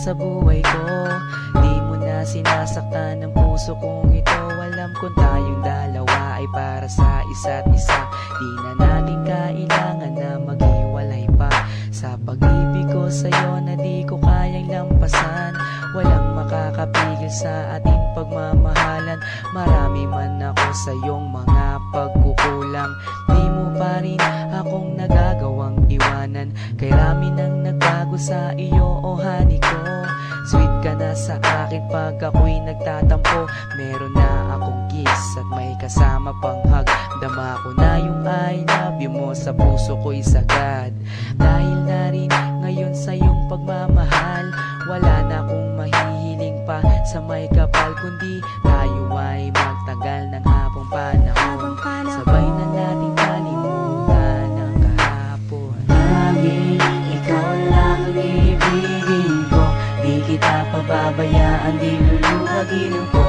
sa buhay ko. Di mo na sinasaktan ng puso kong ito. Alam kong tayong dalawa ay para sa isa't isa. Di na natin kailangan na maghiwalay pa. Sa pag-ibig ko sa'yo na di ko kayang lampasan. Walang makakapigil sa ating pagmamahalan. Marami man ako sa iyong mga pagkukulang, di mo pa rin akong nagagawang iwanan. Kay rami nang nagbago sa iyo, oh honey ko. Sweet ka na sa akin pag ako'y nagtatampo. Meron na akong kiss at may kasama pang hug. Dama ko na yung I love you mo sa puso ko'y sagad. Dahil na rin ngayon sa iyong pagmamahal, wala na akong mahihiling pa sa may kapal, kundi tayo ay magtagal ng habang panahon. Sabay na nating kalimutan ang kahapon. Laging ikaw lang ang ibigin ko. Di kita pababayaan, di luluhagin ko.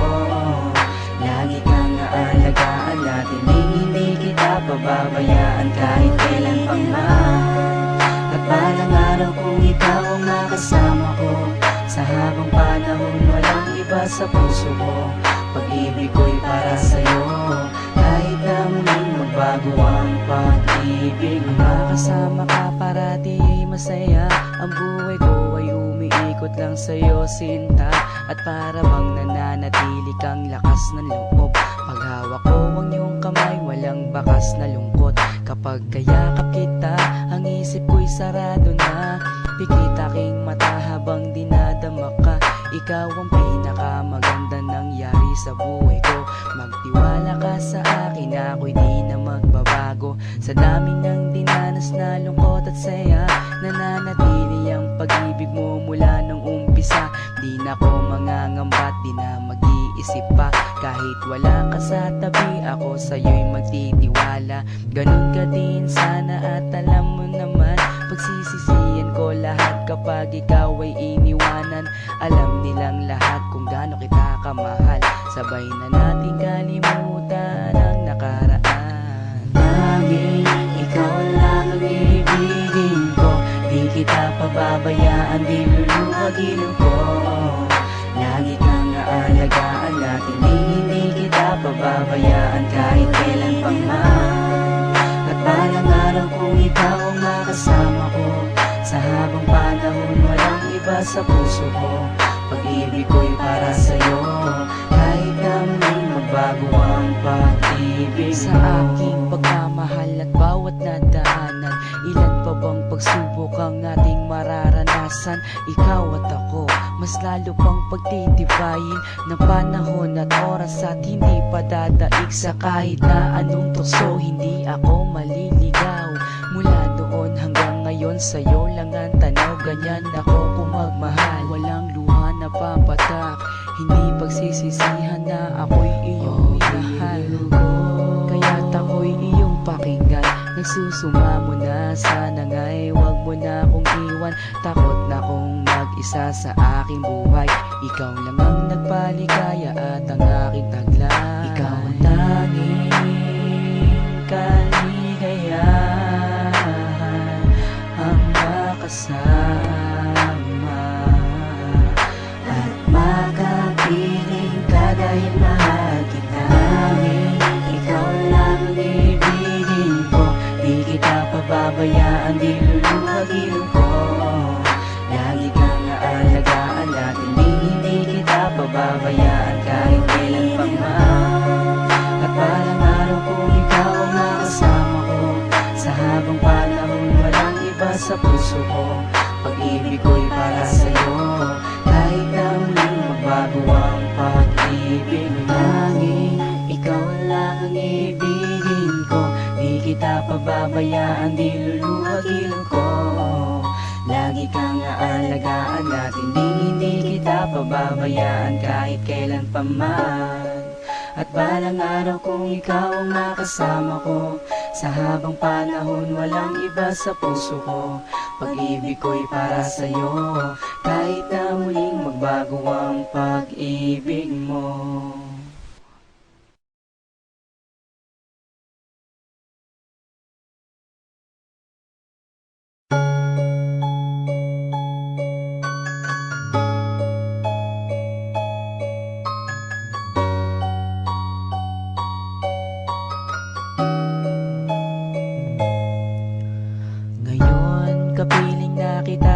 Lagi kang aalagaan natin, hindi kita pababayaan kahit kailan pang man. At balang araw kung ikaw ang makasama ko, sa habang panahon walang iba sa puso ko. Pag-ibig ko'y para sa'yo, kahit na muling magbago ang pag-ibig mo. Makasama ka parati ay masaya. Ang buhay ko ay umiikot lang sa'yo, sinta. At para bang nananatili kang lakas ng loob. Paghawak ko ang iyong kamay, walang bakas na lungkot. Kapag kayakap kita, ang isip ko'y sarado na. Pikit aking mata habang dinadama ka. Ikaw ang pinakamaganda nangyari sa buhay ko. Magtiwala ka sa akin, ako'y di na magbabago. Sa daming ng dinanas na lungkot at saya, nananatili ang pag-ibig mo mula nung umpisa. Di na ko mangangamba, di na mag-iisip pa. Kahit wala ka sa tabi, ako sa'yo'y magtitiwala. Ganun ka din sana at alam mo naman, pagsisisihan ko lahat kapag ikaw ay iniwanan. Alam nilang lahat kung gaano kita kamahal. Sabay na nating kalimutan ang nakaraan. Laging ikaw lang ang ibigin ko. Di kita pababayaan, di luluhagin ko. Lagi kang aalagaan natin, hindi kita pababayaan kahit kailan pang man. At balang araw kung ikaw ang makasama ko, sa habang panahon walang iba sa puso ko. Pag-ibig ko'y para sa'yo, kahit na muling magbago ang pag-ibig mo. Sa aking pagmamahal at bawat nadaanan, ilan pa bang pagsubok ang ating mararanasan? Ikaw at ako, mas lalo pang pagtitibayin ng panahon at oras at hindi pa dadaig sa kahit na anong tukso. Hindi ako maliligaw mula doon hanggang ngayon, sa'yo lang ang tanaw. Ganyan ako kung magmahal, walang luha na papatak. Hindi pagsisisihan na ako'y iyong minahal. Kaya't ako'y iyong pakinggan. Nagsusumamo na, sana nga'y wag mo na akong iwan. Takot na akong mag-isa sa aking buhay. Ikaw lang ang nagpaligaya at ang aking taglay. Ikaw ang tanging kaligayahan, ang makasama at makapiling ka dahil mahal kita. Ikaw lang ang ibigin ko. Di kita pababayaan, di luluhagin ko. Lagi kang aalagaan natin, hindi kita pababayaan kahit kailan pang man. At balang araw kung ikaw ang makasama ko, sa habang panahon walang iba sa puso ko. Pag-ibig ko'y para sa'yo, kahit na muling magbago ang pag-ibig mo. Tanging ikaw lang ang ibigin ko. Di kita pababayaan, di luluhagin ko. Lagi kang aalagaan natin, hindi kita pababayaan kahit kailan pa man. At balang araw kung ikaw ang makasama ko, sa habang panahon walang iba sa puso ko. Pag-ibig ko'y para sa'yo, kahit na muling magbago ang pag-ibig mo.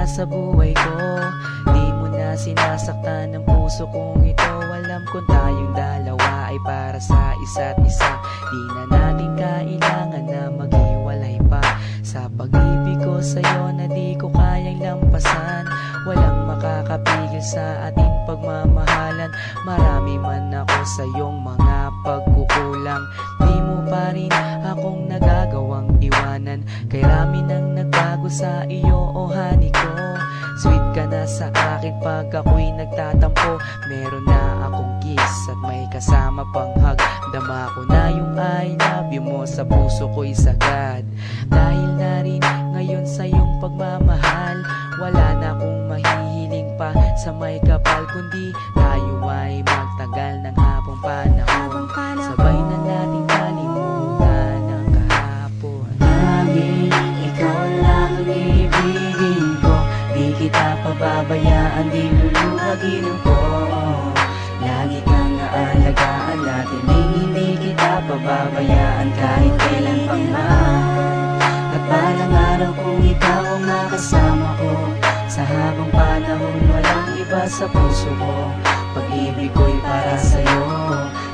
sa buhay ko. Di mo na sinasaktan ng puso kong ito. Alam kong tayong dalawa ay para sa isa't isa. Di na natin kailangan na maghiwalay pa. Sa pag-ibig ko sa'yo na di ko kayang lampasan. Walang makakapigil sa ating pagmamahalan. Marami man ako sa iyong mga pagkukulang, di mo pa rin akong nagagawang iwanan. Kay rami nang nagbago sa iyo, oh honey ko. Sweet ka na sa akin pag ako'y nagtatampo. Meron na akong kiss at may kasama pang hug. Dama ko na yung I love you mo sa puso ko'y sagad. Dahil na rin ngayon sa iyong pagmamahal, wala na akong mahihiling pa sa may kapal, kundi tayo ay magtagal ng habang panahon. Sabay na natin kalimutan ang kahapon. Laging ikaw lang ang ibigin ko. Di kita pababayaan, di luluhagin ko. Lagi kang aalagaan natin, hindi kita pababayaan kahit kailan pang man. At balang araw kung ikaw ang makasama ko, sa habang panahon walang iba sa puso ko. Pag-ibig ko'y para sa'yo,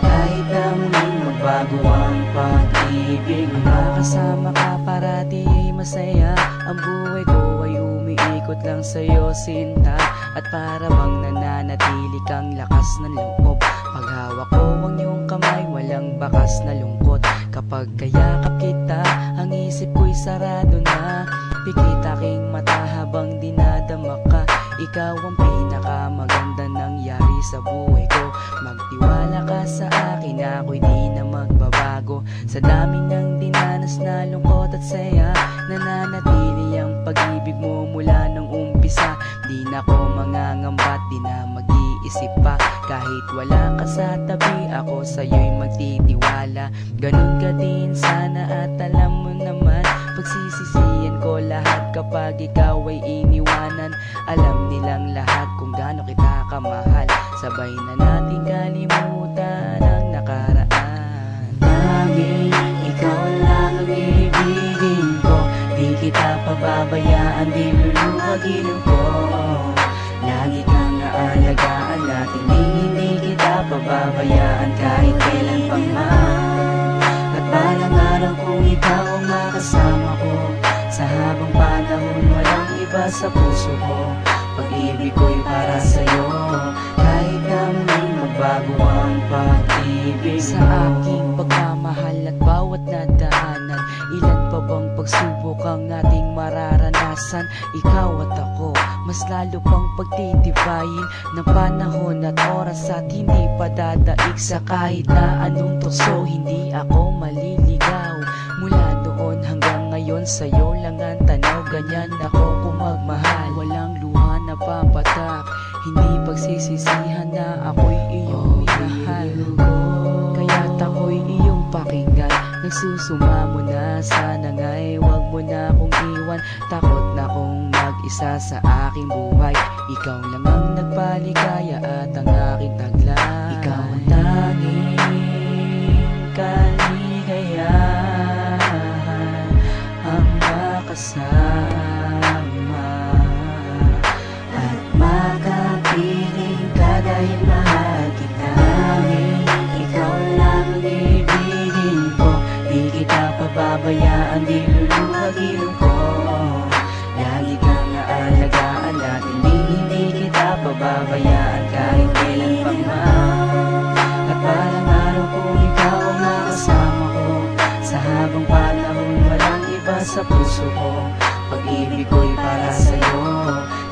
kahit na muling magbago ang pag-ibig mo. Makasama ka parati ay masaya. Ang buhay ko ay umiikot lang sa'yo, sinta. At para bang nananatili kang lakas ng loob. Paghawak ko ang iyong kamay, walang bakas na lungkot. Kapag kayakap kita, ang isip ko'y sarado na. Pikit aking mata habang dinadama ka. Ikaw ang pinakamaganda nangyari sa buhay ko. Magtiwala ka sa akin, ako'y di na magbabago. Sa dami ng dinanas na lungkot at saya, nananatili ang pag-ibig mo mula nung umpisa. Di na ko mangangambat, di na mag-iisip pa. Kahit wala ka sa tabi, ako sa'yo'y magtitiwala. Ganun ka din sana at alam mo naman, pagsisisihan ko lahat kapag ikaw ay iniwanan. Alam nilang lahat kung gaano kita kamahal. Sabay na natin kalimutan ang nakaraan. Laging ikaw lang ang ibigin ko. Di kita pababayaan, di luluhagin ko. Lagi kang aalagaan natin, hindi kita pababayaan kahit kailan pang man. At balang araw kung ikaw ang makasama ko, sa habang panahon walang iba sa puso ko. Pag-ibig ko'y para sa'yo, kahit na muling magbago ang pag-ibig mo. Sa aking pagmamahal at bawat nadaanan, ilan pa bang pagsubok ang ating mararanasan? Ikaw at ako, mas lalo pang pagtitibayin ng panahon at oras at hindi pa dadaig sa kahit na anong tukso. Hindi ako maliligaw mula doon hanggang ngayon, sa'yo lang ang tanaw. Ganyan ako kung magmahal, walang luha na papatak. Hindi pagsisisihan na ako'y iyong minahal. Kaya't ako'y iyong pakinggan. Nagsusumamo na, sana nga'y wag mo na akong iwan. Takot na kong mag-isa sa aking buhay. Ikaw lang ang nagpaligaya at ang aking taglay. Ikaw ang tanging kaligayahan, ang makasama at makapiling ka dahil mahal kita. Ikaw lang ang ibigin ko. Di kita pababayaan, di luluhagin ko. Lagi kang aalagaan natin, hindi kita pababayaan kahit kailan pang man. At balang araw kung ikaw ang makasama ko, sa habang panahon walang iba sa puso ko. Pag-ibig ko'y para sa'yo,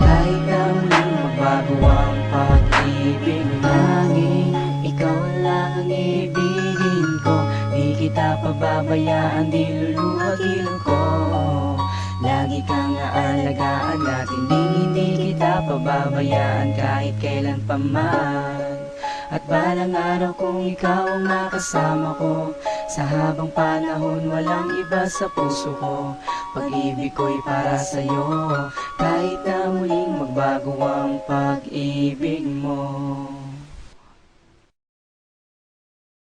kahit na muling magbago ang pag-ibig. Laging ikaw lang ang ibigin ko. Di kita pababayaan, di luluhagin ko. Lagi kang aalagaan natin, hindi kita pababayaan kahit kailan pa man. At balang araw kung ikaw ang makasama ko, sa habang panahon walang iba sa puso ko. Pag-ibig ko'y para sa'yo, kahit na muling magbago ang pag-ibig mo.